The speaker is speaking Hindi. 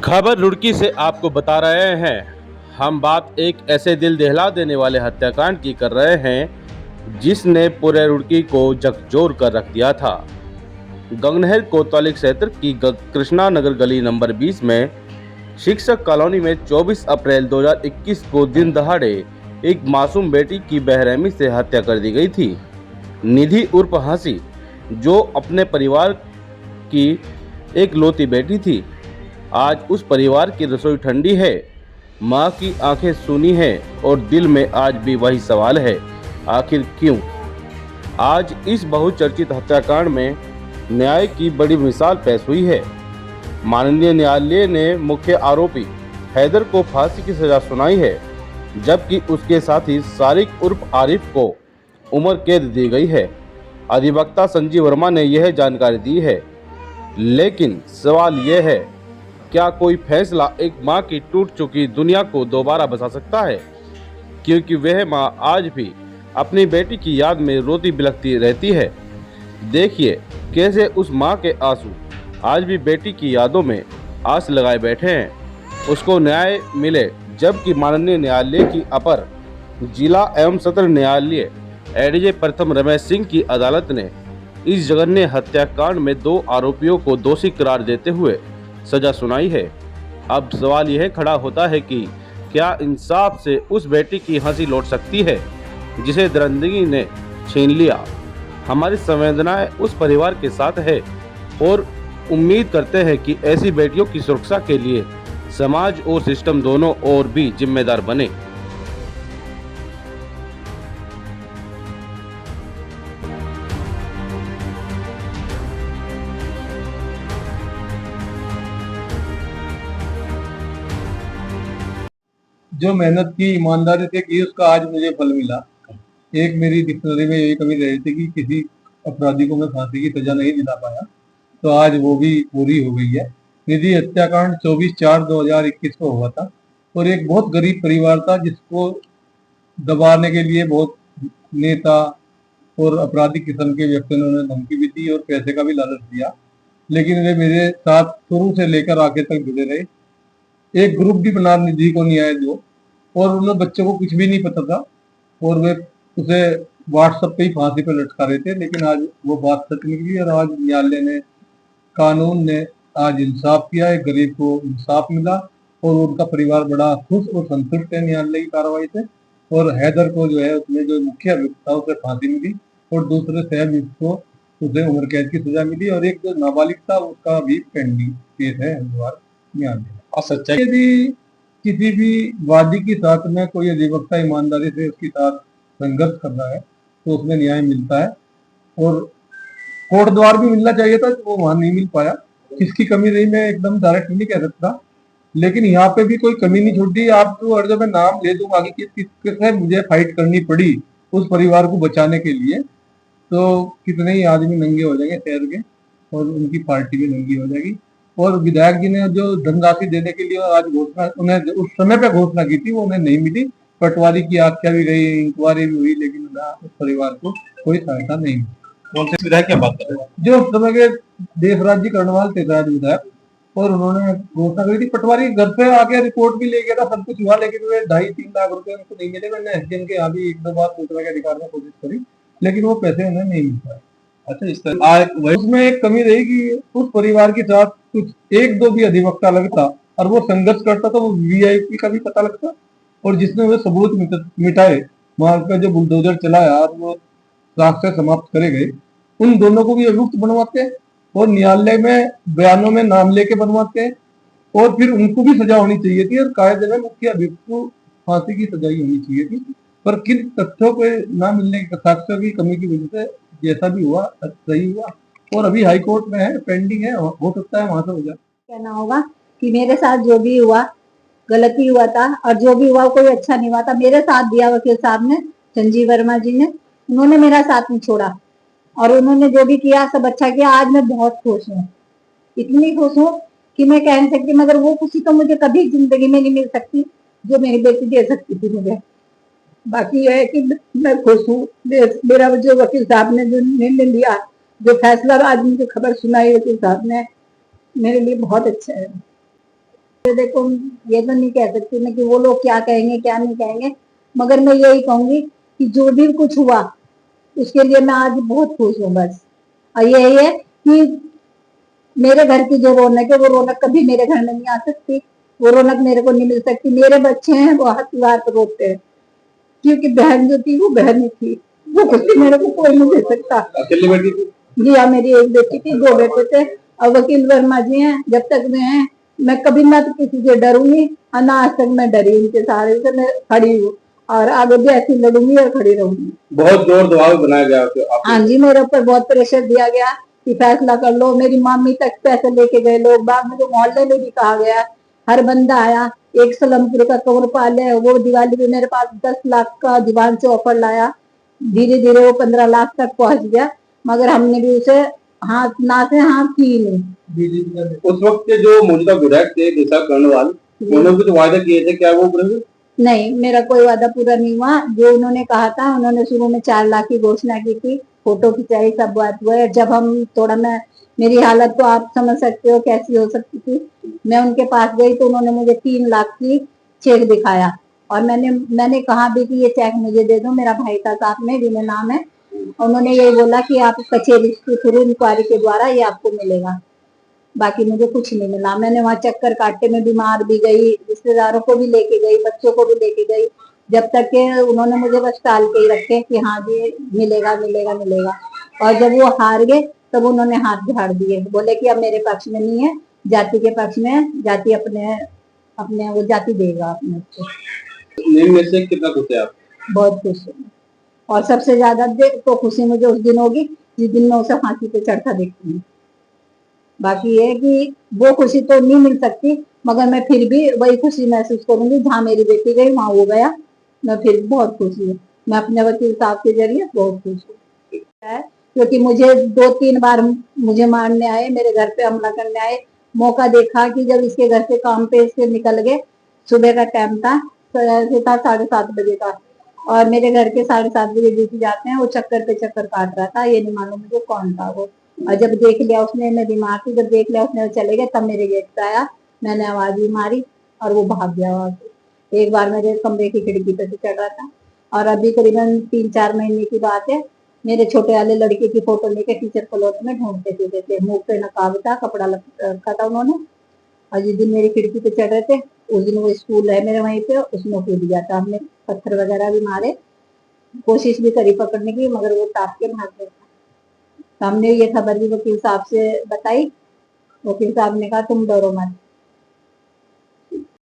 खबर रुड़की से आपको बता रहे हैं। हम बात एक ऐसे दिल दहला देने वाले हत्याकांड की कर रहे हैं जिसने पूरे रुड़की को झकझोर कर रख दिया था। गंगनहर कोतवाली क्षेत्र की कृष्णा नगर गली नंबर 20 में शिक्षक कॉलोनी में 24 अप्रैल 2021 को दिन दहाड़े एक मासूम बेटी की बेरहमी से हत्या कर दी गई थी। निधि उर्फ हंसी, जो अपने परिवार की एक लौती बेटी थी। आज उस परिवार की रसोई ठंडी है, माँ की आंखें सूनी हैं और दिल में आज भी वही सवाल है, आखिर क्यों? आज इस बहुचर्चित हत्याकांड में न्याय की बड़ी मिसाल पेश हुई है। माननीय न्यायालय ने मुख्य आरोपी हैदर को फांसी की सजा सुनाई है, जबकि उसके साथी सारिक उर्फ आरिफ को उम्र कैद दी गई है। अधिवक्ता संजीव वर्मा ने यह जानकारी दी है। लेकिन सवाल यह है, क्या कोई फैसला एक माँ की टूट चुकी दुनिया को दोबारा बसा सकता है? क्योंकि वह माँ आज भी अपनी बेटी की याद में रोती बिलखती रहती है। देखिए कैसे उस माँ के आंसू आज भी बेटी की यादों में आस लगाए बैठे हैं। उसको न्याय मिले, जबकि माननीय न्यायालय की अपर जिला एवं सत्र न्यायालय एडीजे प्रथम रमेश सिंह की अदालत ने इस जघन्य हत्याकांड में 2 आरोपियों को दोषी करार देते हुए सजा सुनाई है। अब सवाल यह खड़ा होता है कि क्या इंसाफ से उस बेटी की हंसी लौट सकती है जिसे दरिंदगी ने छीन लिया? हमारी संवेदनाएं उस परिवार के साथ है और उम्मीद करते हैं कि ऐसी बेटियों की सुरक्षा के लिए समाज और सिस्टम दोनों और भी जिम्मेदार बने। जो मेहनत की, ईमानदारी से की, उसका आज मुझे फल मिला। एक मेरी डिक्शनरी में यही कमी रही थी कि किसी अपराधी को मैं फांसी की सजा नहीं दिला पाया, तो आज वो भी पूरी हो गई है। निधि हत्याकांड 24/4/2021 को हुआ था और एक बहुत गरीब परिवार था जिसको दबाने के लिए बहुत नेता और अपराधी किस्म के व्यक्तियों ने उन्हें धमकी भी दी और पैसे का भी लालच दिया, लेकिन वे मेरे साथ शुरू से लेकर आगे तक जुड़े रहे। एक ग्रुप भी बना निधि को न्याय दो, और उन बच्चों को कुछ भी नहीं पता था और वे उसे व्हाट्सएप पे ही फांसी पे लटका रहे थे। लेकिन आज वो बात सच निकली और आज न्यायालय ने, कानून ने आज इंसाफ किया, एक गरीब को इंसाफ मिला और उनका परिवार बड़ा खुश और संतुष्ट है न्यायालय की कार्रवाई से। और हैदर को जो है, उसमें जो मुख्य अभियुक्त था उसे फांसी मिली और दूसरे सह अभियुक्त को उसे उम्र कैद की सजा मिली और एक जो नाबालिग था उसका भी पेंडिंग केस है हरिद्वार न्यायालय। और सच्चाई यदि किसी भी वादी के साथ में कोई अधिवक्ता ईमानदारी से उसके साथ संघर्ष कर रहा है तो उसमें न्याय मिलता है और कोर्ट द्वार भी मिलना चाहिए था, वो वहां नहीं मिल पाया। किसकी कमी रही मैं एकदम डायरेक्ट नहीं कह सकता, लेकिन यहाँ पे भी कोई कमी नहीं छूटी। आप तो, और जब मैं नाम ले दूंगा कि किससे मुझे फाइट करनी पड़ी उस परिवार को बचाने के लिए, तो कितने ही आदमी नंगे हो जाएंगे शहर के और उनकी पार्टी भी नंगी हो जाएगी। और विधायक जी ने जो धनराशि देने के लिए आज घोषणा, उन्हें उस समय पे घोषणा की थी, वो उन्हें नहीं मिली। पटवारी की आख्या भी गई, इंक्वायरी भी हुई, लेकिन उस परिवार को कोई सहायता नहीं मिली। कौन से विधायक की बात कर रहे हैं? जो उस समय के देशराज जी कर्णवाल थे विधायक, और उन्होंने घोषणा करी थी। पटवारी घर पे आके रिपोर्ट भी ले गया था, सब कुछ हुआ, लेकिन वे 2.5-3 लाख रुपए उनको नहीं मिले। मैंने एसडीएम के यहाँ भी 1-2 बार सूचना के अधिकार में कोशिश करी, लेकिन वो पैसे उन्हें नहीं मिल पाए। अच्छा, इस तरह उसमें एक कमी रही कि उस परिवार के साथ कुछ 1-2 भी अधिवक्ता लगता और वो संघर्ष करता तो वो वीआईपी का भी पता लगता, और जिसने वो सबूत मिटाए, वहां का जो बुलडोजर चलाया और वो साक्ष्य समाप्त करे गए, उन दोनों को भी अभियुक्त बनवाते और न्यायालय में बयानों में नाम लेके बनवाते और फिर उनको भी सजा होनी चाहिए थी और कायदे में मुख्य अभियुक्त को फांसी की सजा होनी चाहिए थी। पर किन तथ्यों को न मिलने की, साक्ष्यों की कमी की वजह से जैसा भी हुआ सही हुआ और अभी हाई कोर्ट में है, पेंडिंग है, हो सकता है वहां से हो जाए। कहना होगा कि मेरे साथ जो भी हुआ गलती हुआ था और जो भी हुआ कोई अच्छा नहीं हुआ था। मेरे साथ दिया वकील साहब ने, संजीव वर्मा जी ने, उन्होंने मेरा साथ नहीं छोड़ा और उन्होंने जो भी किया सब अच्छा किया। आज मैं बहुत खुश हूँ, इतनी खुश हूँ कि मैं कह नहीं सकती, मगर वो खुशी तो मुझे कभी जिंदगी में नहीं मिल सकती जो मेरी बेटी दे सकती थी मुझे। बाकी यह है कि मैं खुश हूँ। मेरा जो वकील साहब ने जो निर्णय लिया, जो फैसला आज मुझे खबर सुनाई वकील साहब ने, मेरे लिए बहुत अच्छा है। तो देखो, ये तो नहीं कह सकती मैं कि वो लोग क्या कहेंगे क्या नहीं कहेंगे, मगर मैं यही कहूंगी कि जो भी कुछ हुआ उसके लिए मैं आज बहुत खुश हूँ बस। और यही है कि मेरे घर की जो रौनक है वो रौनक कभी मेरे घर में नहीं आ सकती, वो रौनक मेरे को नहीं मिल सकती। मेरे बच्चे हैं वो हर त्योहार पर रोते हैं, क्योंकि बहन जो थी वो बहन ही थी, वो खुशी मेरे को कोई नहीं दे सकता। अकेली बेटी थी? जी हाँ, मेरी एक बेटी थी, 2 बेटे थे। और वकील वर्मा जी हैं, जब तक वे हैं मैं कभी ना तो किसी से डरूंगी और ना आज तक मैं डरी, उनके सहारे से मैं खड़ी हूँ और आगे भी ऐसी लड़ूंगी और खड़ी रहूंगी। बहुत जोर दबाव बनाया गया आपको? हाँ जी, मेरे ऊपर बहुत प्रेशर दिया गया कि फैसला कर लो। मेरी मामी तक पैसे लेके गए लोग बाग, मुझे मोहल्ले में भी कहा गया, हर बंदा आया। एक सलमपुर का कंवरपाल है, वो दिवाली पे मेरे पास 10 लाख का दीवान से ऑफर लाया, धीरे धीरे वो 15 लाख तक पहुंच गया, मगर हमने भी उसे हाथ ना से हाथ की नहीं। उस वक्त के जो मौजूदा विधायक थे दिशा कर्णवाल, उन्होंने कुछ वायदे किए थे, क्या वो पूरे हुए? नहीं, मेरा कोई वादा पूरा नहीं हुआ। जो उन्होंने कहा था, उन्होंने शुरू में 4 लाख की घोषणा की थी, फोटो खिंचाई, सब बात हुआ है। जब हम थोड़ा मेरी हालत तो आप समझ सकते हो कैसी हो सकती थी। मैं उनके पास गई तो उन्होंने मुझे 3 लाख की चेक दिखाया और मैंने कहा भी कि ये चेक मुझे दे दो, मेरा भाई था साथ में, जिन्हें नाम है। उन्होंने यही बोला कि आप कचेरी के थ्रू इंक्वायरी के द्वारा ये आपको मिलेगा, बाकी मुझे कुछ नहीं मिला। मैंने वहां चक्कर काटे में बीमार भी गई, रिश्तेदारों को भी लेके गई, बच्चों को भी लेके गई, जब तक के उन्होंने मुझे बस टाल के ही रखे कि हाँ जी मिलेगा मिलेगा मिलेगा। और जब वो हार गए तब उन्होंने हाथ झाड़ दिए, बोले कि अब मेरे पक्ष में नहीं है, जाति के पक्ष में है, जाति अपने अपने वो जाति देगा अपने को। में से कितना खुश है आप? बहुत खुश हूँ और सबसे ज्यादा तो खुशी मुझे उस दिन होगी जिस दिन मैं उसे फांसी पे चढ़ता देखती हूँ। बाकी ये है कि वो खुशी तो नहीं मिल सकती, मगर मैं फिर भी वही खुशी महसूस करूंगी जहाँ मेरी बेटी गई वहां वो गया, मैं फिर बहुत खुश हूँ। मैं अपने वकील साहब के जरिए बहुत खुश हूँ, क्योंकि मुझे 2-3 बार मुझे मारने आए, मेरे घर पे हमला करने आए। मौका देखा कि जब इसके घर से काम पे इसके निकल गए, सुबह का टाइम था, 7:30 बजे का, और मेरे घर के 7:30 बजे ड्यूटी जाते हैं, वो चक्कर पे चक्कर काट रहा था, ये नहीं मालूम मुझे कौन था वो। और जब देख लिया उसने, मैं बीमार थी, जब देख लिया उसने चले गए, तब मेरे गेट पे आया, मैंने आवाज भी मारी और वो भाग गया वहां से। एक बार मेरे कमरे की खिड़की पे से चढ़ रहा था। और अभी करीबन 3-4 महीने की बात है, मेरे छोटे वाले लड़के की फोटो लेके टीचर प्लॉट में ढूंढते फिरते थे, मुंह पे नकाब था, कपड़ा रखा था उन्होंने। और जिस दिन मेरी खिड़की पे चढ़ रहे थे उस दिन वो स्कूल है मेरे वहीं पे, उसमें कूद गया था। हमने पत्थर वगैरह भी मारे, कोशिश भी करी पकड़ने की, मगर वो टाप के भाग गया। हमने ये खबर भी वकील साहब से बताई, वकील साहब ने कहा तुम डरो मत,